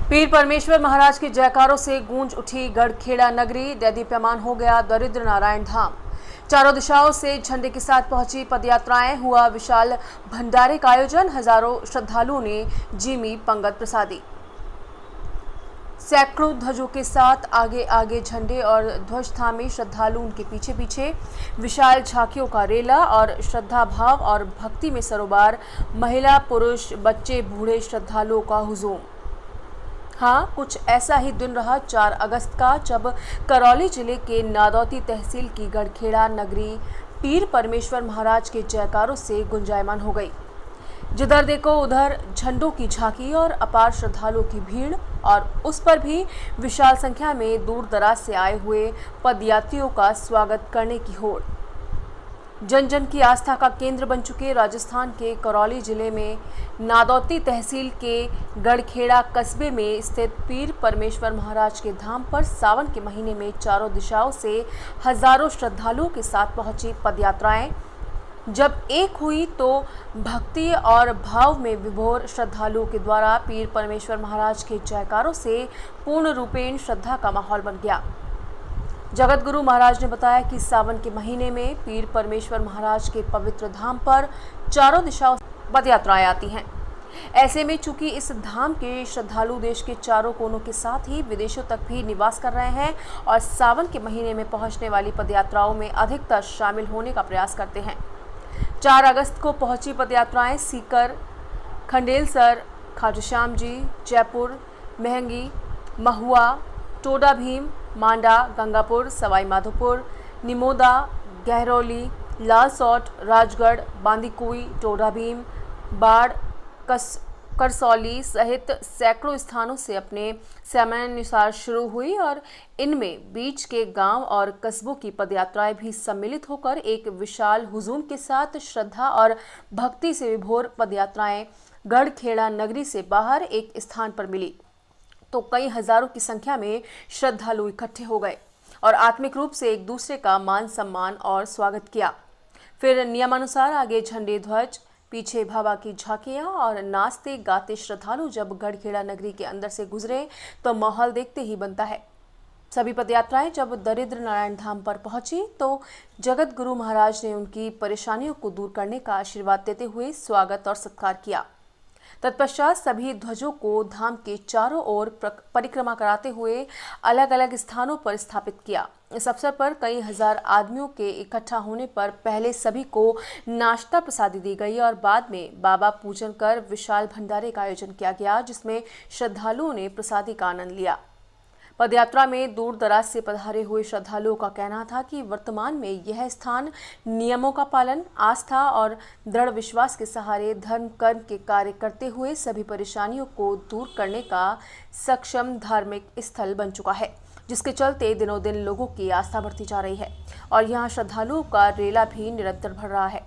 पीर परमेश्वर महाराज के जयकारों से गूंज उठी गढ़खेड़ा नगरी। दैदीप्यमान हो गया दरिद्र नारायण धाम। चारों दिशाओं से झंडे के साथ पहुंची पदयात्राएं, हुआ विशाल भंडारे का आयोजन। हजारों श्रद्धालुओं ने जिमी पंगत प्रसादी। सैकड़ों ध्वजों के साथ आगे आगे झंडे और ध्वज थामे श्रद्धालु उनके पीछे पीछे। विशाल झांकियों का रेला और श्रद्धा भाव और भक्ति में सरोबार। महिला, पुरुष, बच्चे, बूढ़े श्रद्धालुओं का हुजूम। हाँ, कुछ ऐसा ही दिन रहा 4 अगस्त का, जब करौली जिले के नादौती तहसील की गढ़खेड़ा नगरी पीर परमेश्वर महाराज के जयकारों से गुंजायमान हो गई। जिधर देखो उधर झंडों की झांकी और अपार श्रद्धालुओं की भीड़, और उस पर भी विशाल संख्या में दूर दराज से आए हुए पदयात्रियों का स्वागत करने की होड़। जन जन की आस्था का केंद्र बन चुके राजस्थान के करौली जिले में नादौती तहसील के गढ़खेड़ा कस्बे में स्थित पीर परमेश्वर महाराज के धाम पर सावन के महीने में चारों दिशाओं से हजारों श्रद्धालुओं के साथ पहुंची पदयात्राएं जब एक हुई, तो भक्ति और भाव में विभोर श्रद्धालुओं के द्वारा पीर परमेश्वर महाराज के जयकारों से पूर्ण रूपेण श्रद्धा का माहौल बन गया। जगत गुरु महाराज ने बताया कि सावन के महीने में पीर परमेश्वर महाराज के पवित्र धाम पर चारों दिशाओं से पदयात्राएं आती हैं। ऐसे में चूंकि इस धाम के श्रद्धालु देश के चारों कोनों के साथ ही विदेशों तक भी निवास कर रहे हैं और सावन के महीने में पहुंचने वाली पदयात्राओं में अधिकतर शामिल होने का प्रयास करते हैं। 4 अगस्त को पहुंची पदयात्राएं सीकर, खंडेलसर, खाटू श्याम जी, जयपुर, महंगी, महुआ, टोडा भीम, मांडा, गंगापुर, सवाई माधोपुर, निमोदा, गहरौली, लालसोट, राजगढ़, बांदीकुई, टोडा भीम, बाढ़, करसौली सहित सैकड़ों स्थानों से अपने समयानुसार शुरू हुई और इनमें बीच के गांव और कस्बों की पदयात्राएं भी सम्मिलित होकर एक विशाल हुजूम के साथ श्रद्धा और भक्ति से विभोर पदयात्राएं गढ़खेड़ा नगरी से बाहर एक स्थान पर मिली, तो कई हजारों की संख्या में श्रद्धालु इकट्ठे हो गए और आत्मिक रूप से एक दूसरे का मान सम्मान और स्वागत किया। फिर नियमानुसार आगे झंडे, ध्वज, पीछे बाबा की झांकियां और नाचते गाते श्रद्धालु जब गढ़खेड़ा नगरी के अंदर से गुजरे तो माहौल देखते ही बनता है। सभी पदयात्राएं जब दरिद्र नारायण धाम पर पहुंची तो जगत गुरु महाराज ने उनकी परेशानियों को दूर करने का आशीर्वाद देते हुए स्वागत और सत्कार किया। तत्पश्चात सभी ध्वजों को धाम के चारों ओर परिक्रमा कराते हुए अलग अलग स्थानों पर स्थापित किया। इस अवसर पर कई हजार आदमियों के इकट्ठा होने पर पहले सभी को नाश्ता प्रसादी दी गई और बाद में बाबा पूजन कर विशाल भंडारे का आयोजन किया गया, जिसमें श्रद्धालुओं ने प्रसादी का आनंद लिया। पदयात्रा में दूर दराज से पधारे हुए श्रद्धालुओं का कहना था कि वर्तमान में यह स्थान नियमों का पालन, आस्था और दृढ़ विश्वास के सहारे धर्म कर्म के कार्य करते हुए सभी परेशानियों को दूर करने का सक्षम धार्मिक स्थल बन चुका है, जिसके चलते दिनों दिन लोगों की आस्था बढ़ती जा रही है और यहाँ श्रद्धालुओं का रेला भी निरंतर बढ़ रहा है।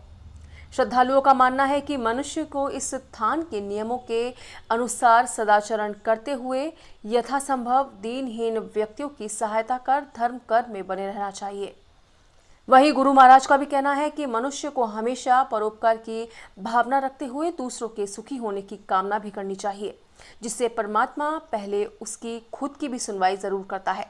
श्रद्धालुओं का मानना है कि मनुष्य को इस स्थान के नियमों के अनुसार सदाचरण करते हुए यथासंभव दीनहीन व्यक्तियों की सहायता कर धर्म कर्म में बने रहना चाहिए। वहीं गुरु महाराज का भी कहना है कि मनुष्य को हमेशा परोपकार की भावना रखते हुए दूसरों के सुखी होने की कामना भी करनी चाहिए, जिससे परमात्मा पहले उसकी खुद की भी सुनवाई जरूर करता है।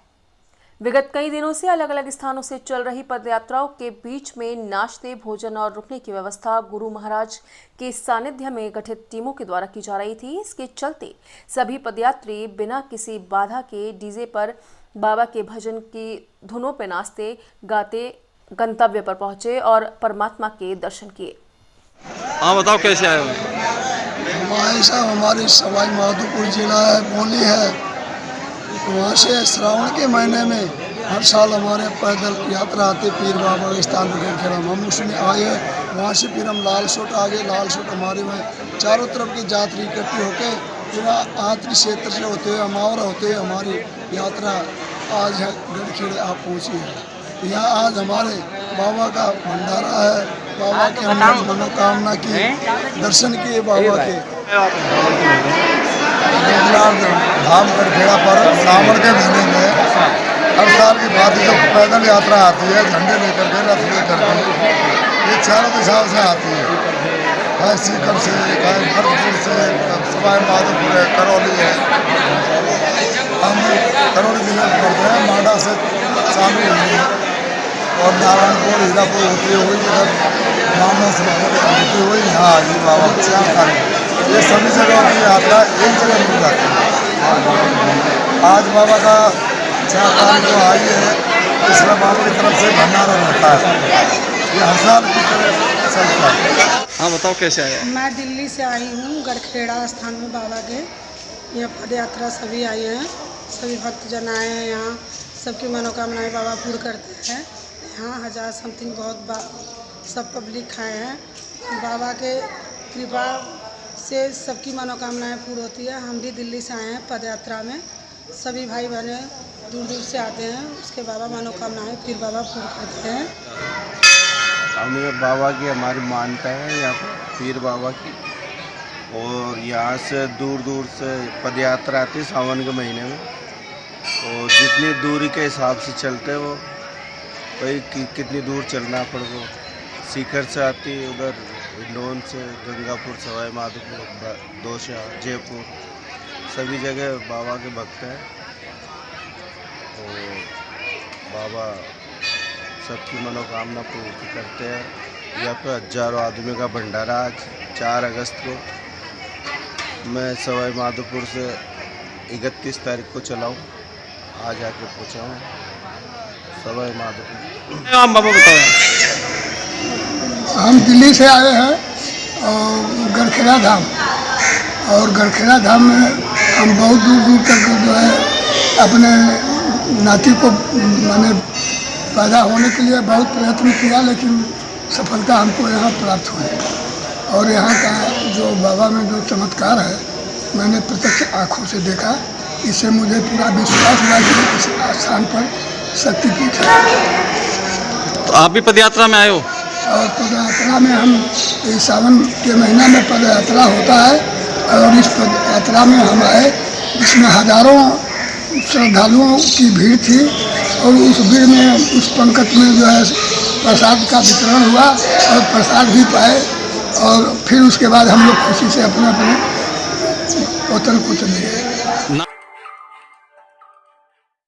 विगत कई दिनों से अलग अलग स्थानों से चल रही पदयात्राओं के बीच में नाश्ते, भोजन और रुकने की व्यवस्था गुरु महाराज के सानिध्य में गठित टीमों के द्वारा की जा रही थी। इसके चलते सभी पदयात्री बिना किसी बाधा के डीजे पर बाबा के भजन की धुनों पर नाचते गाते गंतव्य पर पहुंचे और परमात्मा के दर्शन किए। हाँ, बताओ कैसे आए हो? हमारे सवाई माधोपुर जिला है, बोली है। वहाँ से श्रावण के महीने में हर साल हमारे पैदल यात्रा आती पीर बाबा के स्थान पर गढ़खेड़ा। हम उसमें आए, वहाँ से फिर हम लालसोट आ गए। लालसोट हमारे में चारों तरफ की यात्री इकट्ठी होकर फिर आतरी क्षेत्र से होते हुए अमावरा होते हुए हमारी यात्रा आज गढ़खेड़े आप पहुँची है। यहाँ आज हमारे बाबा का भंडारा है। बाबा के हमने मनोकामना की, दर्शन किए बाबा के। धाम गढ़खेड़ा पर सावन के महीने में हर साल की बात जो पैदल यात्रा आती है, झंडे लेकर के, रथ लेकर के, ये चारों दिशाओं से आती है। है सीकर से, है भरतपुर से, सवाई माधोपुर है, करौली है। हम करौली जिले में पड़ते हैं, मांडा से शामिल हुए हैं और नारायणपुर हीरापुर होती हुई इधर मामला से होती हुई यहाँ आई बाबा चार तारीख। ये सभी जगहों की यात्रा एक जगह मिल जाती है। आज बाबा का 4 तारीख को आई है, इसमें बाबा की तरफ से भंडारा रहता है। ये हर साल की तरह चलता है। हाँ बताओ कैसे आए? मैं दिल्ली से आई हूँ, गढ़खेड़ा स्थान में बाबा के यहाँ पद यात्रा सभी आए हैं, सभी भक्तजन आए हैं। यहाँ सबकी मनोकामनाएं बाबा पूर्ण करते हैं। यहाँ 1000 समथिंग सब पब्लिक आए हैं। बाबा के कृपा से सबकी मनोकामनाएं पूर्ण होती है। हम भी दिल्ली से आए हैं पद यात्रा में, सभी भाई बहने दूर दूर से आते हैं, उसके बाबा मनोकामनाएं फिर बाबा पूर्ण करते हैं। हमें बाबा की हमारी मान्यता है यहाँ पर पीर बाबा की, और यहाँ से दूर दूर से पद यात्रा आती है सावन के महीने में। और जितनी दूरी के हिसाब से चलते हैं वो भाई कितनी दूर चलना पड़, वो सीकर से आती है, उधर हिंडौन से गंगापुर, सवाई माधोपुर, दौसा, जयपुर, सभी जगह बाबा के भक्त हैं। और बाबा सबकी मनोकामना पूर्ति करते हैं। यहाँ पे हजारों आदमी का भंडारा आज 4 अगस्त को। मैं सवाई माधोपुर से 31 तारीख को चला हूँ, आज आके पहुँचा हूँ सवाई माधोपुर। हाँ बाबा बताओ। हम दिल्ली से आए हैं और गढ़खेड़ा धाम, और गढ़खेड़ा धाम में हम बहुत दूर दूर तक जो है अपने नाती को मैंने पैदा होने के लिए बहुत प्रयत्न किया, लेकिन सफलता हमको यहाँ प्राप्त हुई। और यहाँ का जो बाबा में जो चमत्कार है मैंने प्रत्यक्ष आँखों से देखा। इससे मुझे पूरा विश्वास हुआ कि इस स्थान पर शक्तिपीठ है। तो आप भी पदयात्रा में आए हो? और पदयात्रा में हम इस सावन के महीना में पदयात्रा होता है, और इस पदयात्रा में हम आए, जिसमें हजारों श्रद्धालुओं की भीड़ थी। और उस भीड़ में, उस पंक्ति में जो है प्रसाद का वितरण हुआ और प्रसाद भी पाए। और फिर उसके बाद हम लोग खुशी से अपने अपने वतन को चले गए।